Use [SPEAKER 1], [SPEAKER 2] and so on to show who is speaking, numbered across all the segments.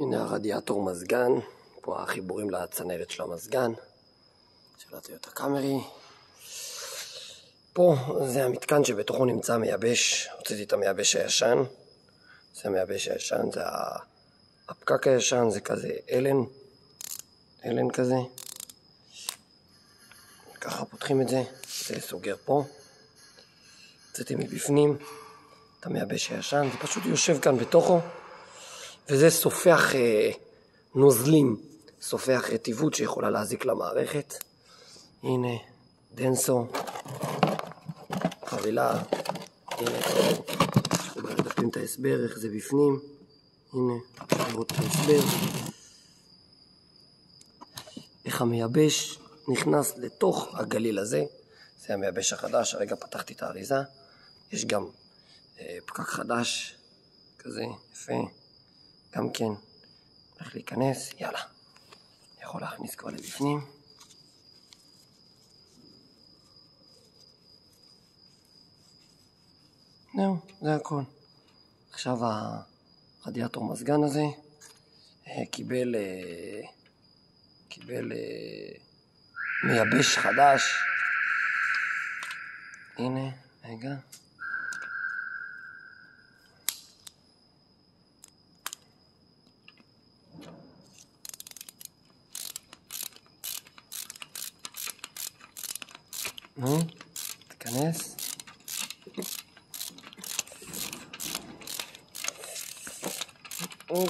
[SPEAKER 1] הנה הרדיאטור מזגן, פה החיבורים לצנרת של המזגן, של הטויוטה קאמרי. פה זה המתקן שבתוכו נמצא מייבש, הוצאתי את המייבש הישן. זה המייבש הישן, זה הפקק הישן, זה כזה אלן כזה. ככה פותחים את זה, זה סוגר פה. הוצאתי מבפנים את המייבש הישן, זה פשוט יושב כאן בתוכו. וזה סופח נוזלים, סופח רטיבות שיכולה להזיק למערכת. הנה, דנסו, חבילה, הנה, אנחנו מדפים את ההסבר, איך זה בפנים. הנה, אפשר לראות את ההסבר. איך המייבש נכנס לתוך הגליל הזה. זה המייבש החדש, הרגע פתחתי את האריזה. יש גם פקק חדש, כזה, יפה. גם כן, הולך להיכנס, יאללה. יכול להכניס כבר לבפנים. זהו, זה הכל. עכשיו הרדיאטור מזגן הזה קיבל מייבש חדש. הנה, רגע. תיכנס.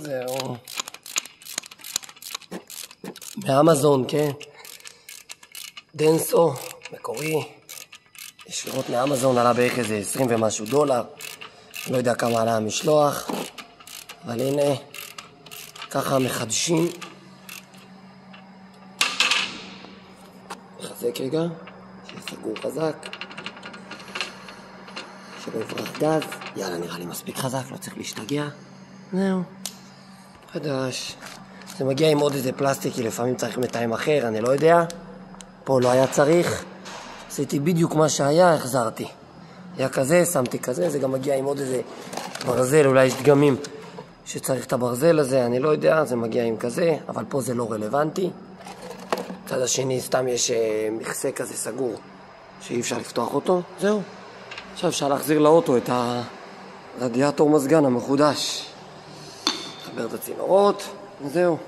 [SPEAKER 1] זהו. מאמזון, כן. דנסו, מקורי. ישירות מאמזון, עלה בערך איזה 20 ומשהו דולר. לא יודע כמה עלה המשלוח. אבל הנה, ככה מחדשים. נחזק רגע. שיהיה סגור חזק. שלא יברח גז. יאללה, נראה לי מספיק חזק, לא צריך להשתגע. זהו. חדש. זה מגיע עם עוד איזה פלסטיק, כי לפעמים צריך מתאם אחר, אני לא יודע. פה לא היה צריך. עשיתי בדיוק מה שהיה, החזרתי. היה כזה, שמתי כזה, זה גם מגיע עם עוד איזה ברזל, אולי יש דגמים שצריך את הברזל הזה, אני לא יודע, זה מגיע עם כזה, אבל פה זה לא רלוונטי. צד השני סתם יש מכסה כזה סגור, שאי אפשר לפתוח אותו. זהו. עכשיו אפשר להחזיר לאוטו את הרדיאטור מזגן המחודש. לחבר את הצינורות, וזהו.